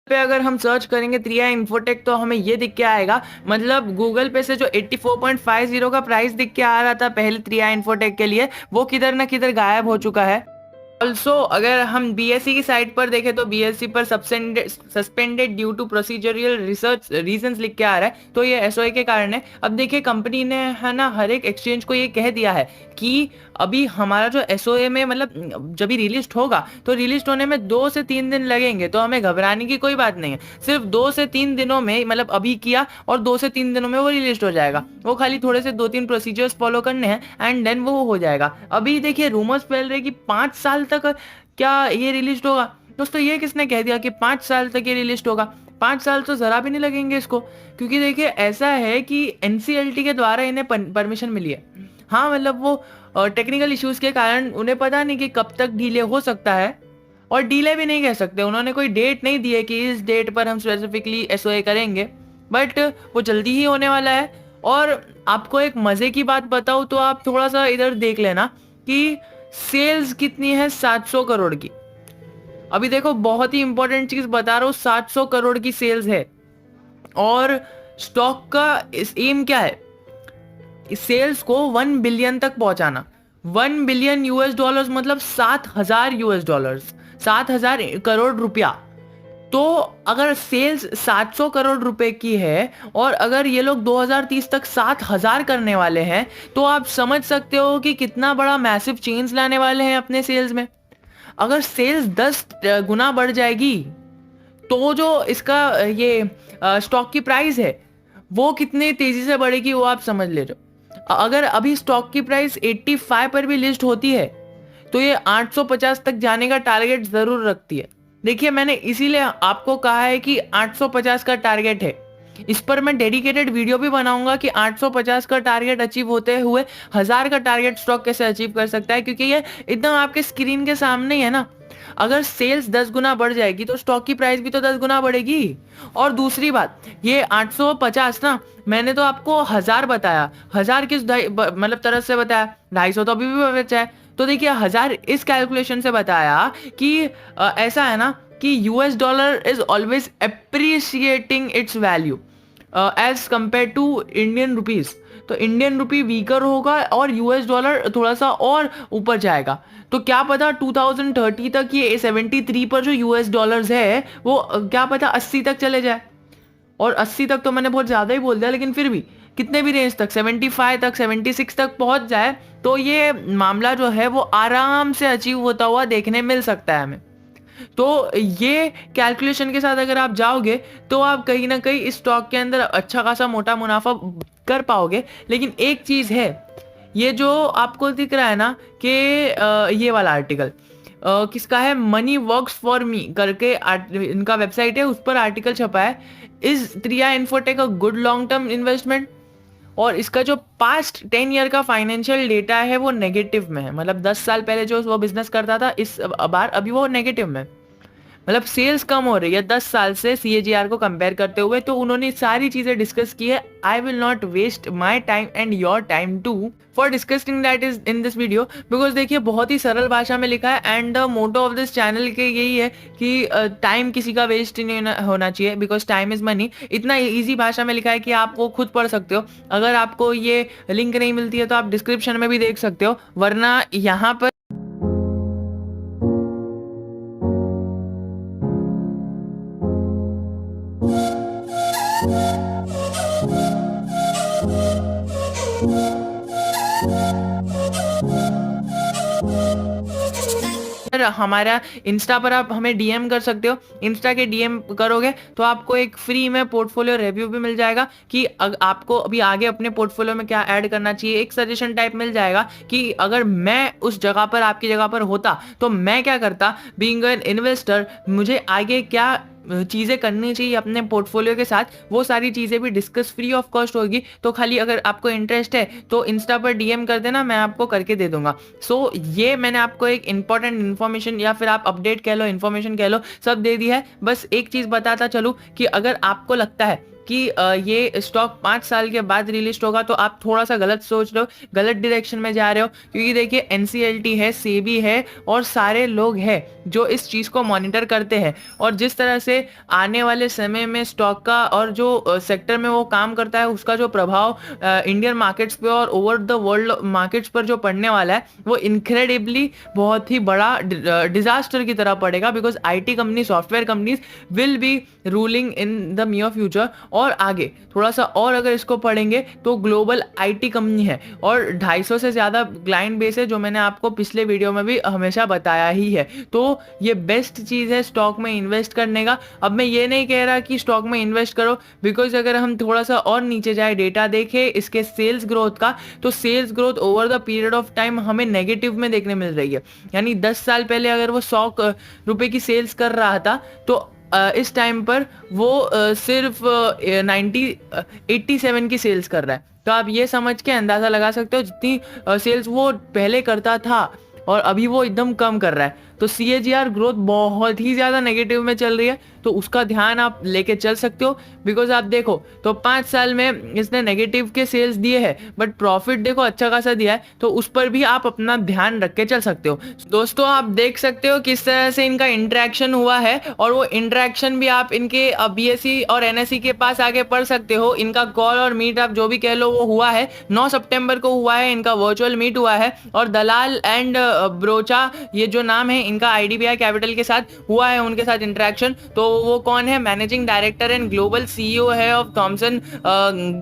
पे अगर हम सर्च करेंगे 3i इन्फोटेक तो हमें ये दिख के आएगा। मतलब गूगल पे से जो 84.50 का प्राइस दिख के आ रहा था पहले 3i इन्फोटेक के लिए, वो किधर ना किधर गायब हो चुका है। ऑल्सो अगर हम बीएससी की साइट पर देखें तो बीएससी पर suspended due to procedural research reasons लिख के आ रहा है, तो ये एसओए के कारण है। अब देखिए कंपनी ने है ना हर एक एक्सचेंज को ये कह दिया है कि अभी हमारा जो एसओए में मतलब जब भी रिलीज होगा तो रिलीज होने में 2 से 3 दिन लगेंगे, तो हमें घबराने की कोई बात नहीं है। सिर्फ 2 से 3 दिनों में मतलब अभी किया और 2 से 3 दिनों में वो रिलीज हो जाएगा। वो खाली थोड़े से 2-3 प्रोसीजर्स फॉलो करने हैं एंड देन वो हो जाएगा। अभी देखिए रूमर्स फैल रहे कि 5 साल तक क्या ये रिलीज होगा। दोस्तों ये किसने कह दिया कि 5 साल तक ये रिलीज होगा? 5 साल तो जरा भी नहीं लगेंगे इसको, क्योंकि देखिए ऐसा है कि एनसीएलटी के द्वारा इन्हें परमिशन मिली है। हाँ मतलब वो टेक्निकल इश्यूज के कारण उन्हें पता नहीं कि कब तक डिले हो सकता है, और डिले भी नहीं कह सकते। उन्होंने कोई डेट नहीं दी है कि इस डेट पर हम स्पेसिफिकली एसओए करेंगे, बट वो जल्दी ही होने वाला है। और आपको एक मजे की बात बताऊं तो आप थोड़ा सा इधर देख लेना कि सेल्स कितनी है 700 करोड़ की। अभी देखो बहुत ही इंपॉर्टेंट चीज बता रहा हूँ, 700 करोड़ की सेल्स है। और स्टॉक का इस एम क्या है? इस सेल्स को 1 बिलियन तक पहुंचाना। 1 बिलियन यूएस डॉलर्स मतलब 7,000 यूएस डॉलर्स, 7,000 करोड़ रुपया। तो अगर सेल्स 700 करोड़ रुपए की है और अगर ये लोग 2030 तक 7,000 करने वाले हैं, तो आप समझ सकते हो कि कितना बड़ा मैसिव चेंज लाने वाले हैं अपने सेल्स में। अगर सेल्स 10 गुना बढ़ जाएगी तो जो इसका ये स्टॉक की प्राइस है वो कितनी तेजी से बढ़ेगी वो आप समझ ले रहे हो। अगर अभी स्टॉक की प्राइस 85 पर भी लिस्ट होती है तो ये 850 तक जाने का टारगेट जरूर रखती है। देखिए मैंने इसीलिए आपको कहा है कि 850 का टारगेट है। इस पर मैं डेडिकेटेड वीडियो भी बनाऊंगा कि 850 का टारगेट अचीव होते हुए 1000 का टारगेट स्टॉक कैसे अचीव कर सकता है, क्योंकि ये एकदम आपके स्क्रीन के सामने ही है ना। अगर सेल्स 10 गुना बढ़ जाएगी तो स्टॉक की प्राइस भी तो 10 गुना बढ़ेगी। और दूसरी बात, ये 850 ना, मैंने तो आपको 1000 बताया। 1000 किस मतलब तरह से बताया? 250 तो अभी भी बचा है। तो देखिए 1000 इस कैलकुलेशन से बताया कि ऐसा है ना कि US dollar is always appreciating its value as compare to Indian rupees. तो इंडियन रुपी वीकर होगा और यूएस डॉलर थोड़ा सा और ऊपर जाएगा। तो क्या पता 2030 तक ये 73 पर जो यूएस डॉलर्स है वो क्या पता 80 तक चले जाए। और 80 तक तो मैंने बहुत ज़्यादा ही बोल दिया, लेकिन फिर भी कितने भी रेंज तक 75 तक 76 तक पहुंच जाए तो ये मामला जो है वो आराम से अचीव होता हुआ देखने मिल सकता है हमें। तो ये कैलकुलेशन के साथ अगर आप जाओगे तो आप कहीं ना कहीं इस स्टॉक के अंदर अच्छा खासा मोटा मुनाफा कर पाओगे। लेकिन एक चीज़ है, ये जो आपको दिख रहा है ना कि ये वाला आर्टिकल किसका है, मनी वर्क्स फॉर मी करके इनका वेबसाइट है, उस पर आर्टिकल छपा है, is 3i infotech a good long term investment. और इसका जो पास्ट 10 ईयर का फाइनेंशियल डेटा है वो नेगेटिव में है। मतलब 10 साल पहले जो वो बिजनेस करता था इस बार अभी वो नेगेटिव में, मतलब सेल्स कम हो रही है 10 साल से सीएजीआर को कंपेयर करते हुए। तो उन्होंने सारी चीजें डिस्कस की है। I will not waste my time and your time to for discussing that is in this video, because देखिए बहुत ही सरल भाषा में लिखा है। And the motto of this channel के यही है कि टाइम किसी का वेस्ट नहीं होना चाहिए, बिकॉज टाइम इज मनी। इतना ईजी भाषा में लिखा है कि आप वो खुद पढ़ सकते हो। अगर आपको ये लिंक नहीं मिलती है तो आप डिस्क्रिप्शन में भी देख सकते हो, वरना यहाँ पर हमारा इंस्टा पर आप हमें डीएम कर सकते हो। इंस्टा के डीएम करोगे तो आपको एक फ्री में पोर्टफोलियो रिव्यू भी मिल जाएगा कि आपको अभी आगे अपने पोर्टफोलियो में क्या ऐड करना चाहिए। एक सजेशन टाइप मिल जाएगा कि अगर मैं उस जगह पर आपकी जगह पर होता तो मैं क्या करता, बीइंग एन इन्वेस्टर मुझे आगे क्या चीज़ें करनी चाहिए अपने पोर्टफोलियो के साथ, वो सारी चीज़ें भी डिस्कस फ्री ऑफ कॉस्ट होगी। तो खाली अगर आपको इंटरेस्ट है तो इंस्टा पर डीएम कर देना, मैं आपको करके दे दूंगा। सो ये मैंने आपको एक इंपॉर्टेंट इन्फॉर्मेशन या फिर आप अपडेट कह लो, इन्फॉर्मेशन कह लो, सब दे दी है। बस एक चीज़ बताता चलूँ कि अगर आपको लगता है कि ये स्टॉक 5 साल के बाद रिलीज होगा, तो आप थोड़ा सा गलत सोच रहे हो, गलत डायरेक्शन में जा रहे हो। क्योंकि देखिए एनसीएलटी है, सेबी है और सारे लोग हैं जो इस चीज़ को मॉनिटर करते हैं। और जिस तरह से आने वाले समय में स्टॉक का और जो सेक्टर में वो काम करता है उसका जो प्रभाव इंडियन मार्केट्स पे और ओवर द वर्ल्ड मार्केट्स पर जो पड़ने वाला है वो इनक्रेडिबली बहुत ही बड़ा डिजास्टर की तरह पड़ेगा। Because IT company, software companies will be ruling in the near future. और आगे थोड़ा सा और अगर इसको पढ़ेंगे तो ग्लोबल आईटी कंपनी है और 250 से ज़्यादा क्लाइंट बेस है, जो मैंने आपको पिछले वीडियो में भी हमेशा बताया ही है। तो ये बेस्ट चीज़ है स्टॉक में इन्वेस्ट करने का। अब मैं ये नहीं कह रहा कि स्टॉक में इन्वेस्ट करो, बिकॉज अगर हम थोड़ा सा और नीचे जाए, डेटा देखें इसके सेल्स ग्रोथ का, तो sales growth over the period of time हमें नेगेटिव में देखने मिल रही है। यानी 10 साल पहले अगर वो 100 रुपए की सेल्स कर रहा था, तो इस टाइम पर वो सिर्फ 87 की सेल्स कर रहा है। तो आप ये समझ के अंदाज़ा लगा सकते हो जितनी सेल्स वो पहले करता था और अभी वो एकदम कम कर रहा है। तो CAGR ग्रोथ बहुत ही ज़्यादा नेगेटिव में चल रही है, तो उसका ध्यान आप लेके चल सकते हो। बिकॉज आप देखो तो 5 साल में इसने नेगेटिव के सेल्स दिए हैं, बट प्रॉफिट देखो अच्छा खासा दिया है, तो उस पर भी आप अपना ध्यान रख के चल सकते हो। दोस्तों आप देख सकते हो किस तरह से इनका इंटरेक्शन हुआ है, और वो इंटरेक्शन भी आप इनके BSE और NSE के पास आके पढ़ सकते हो। इनका कॉल और मीट आप जो भी कह लो वो हुआ है, 9 सितंबर को हुआ है, इनका वर्चुअल मीट हुआ है। और दलाल एंड ब्रोचा ये जो नाम है इनका IDBI कैपिटल के साथ हुआ है, उनके साथ इंटरेक्शन। तो वो कौन है? Managing director and global CEO है ऑफ थॉमसन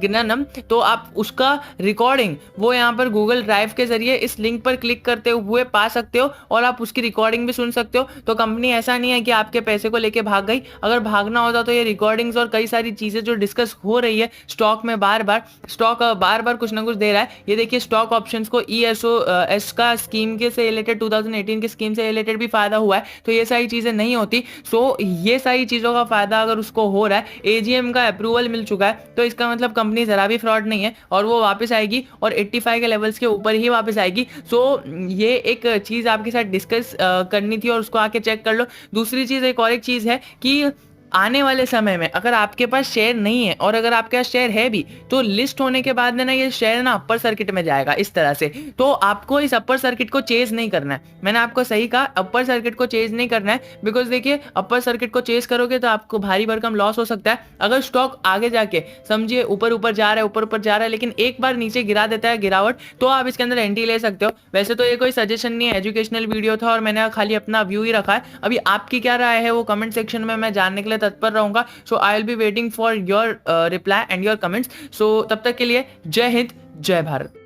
गिननम। तो आप उसका रिकॉर्डिंग वो यहाँ पर गूगल ड्राइव के जरिए इस लिंक पर क्लिक करते हुए पा सकते हो, और आप उसकी रिकॉर्डिंग भी सुन सकते हो। तो कंपनी ऐसा नहीं है कि आपके पैसे को लेके भाग गई। अगर भागना होता तो ये रिकॉर्डिंग्स और कई सारी चीजें जो डिस्कस हो रही है स्टॉक में, बार बार कुछ ना कुछ दे रहा है। ये देखिए स्टॉक ऑप्शंस को ESOS का स्कीम के से रिलेटेड 2018 की स्कीम से रिलेटेड भी फायदा हुआ है। तो ये सारी चीजें नहीं होती। सो ये सारी चीजों का फायदा अगर उसको हो रहा है, AGM का अप्रूवल मिल चुका है, तो इसका मतलब कंपनी जरा भी फ्रॉड नहीं है और वो वापस आएगी और 85 के लेवल्स के ऊपर ही वापस आएगी। सो ये एक चीज आपके साथ डिस्कस करनी थी और उसको आके चेक कर लो। दूसरी चीज, एक और एक चीज है कि आने वाले समय में अगर आपके पास शेयर नहीं है, और अगर आपके पास शेयर है भी, तो लिस्ट होने के बाद ना ये शेयर ना अपर सर्किट में जाएगा इस तरह से। तो आपको इस अपर सर्किट को चेज नहीं करना है। मैंने आपको सही कहा, अपर सर्किट को चेज नहीं करना है। बिकॉज देखिए अपर सर्किट को चेज करोगे तो आपको भारी भरकम लॉस हो सकता है। अगर स्टॉक आगे जाके समझिए ऊपर ऊपर जा रहा है, लेकिन एक बार नीचे गिरा देता है गिरावट, तो आप इसके अंदर एंट्री ले सकते हो। वैसे तो ये कोई सजेशन नहीं है, एजुकेशनल वीडियो था और मैंने खाली अपना व्यू ही रखा है। अभी आपकी क्या राय है वो कमेंट सेक्शन में मैं जानने के लिए तत्पर रहूंगा। So I will be waiting for your reply and your comments. So तब तक के लिए जय हिंद, जय भारत।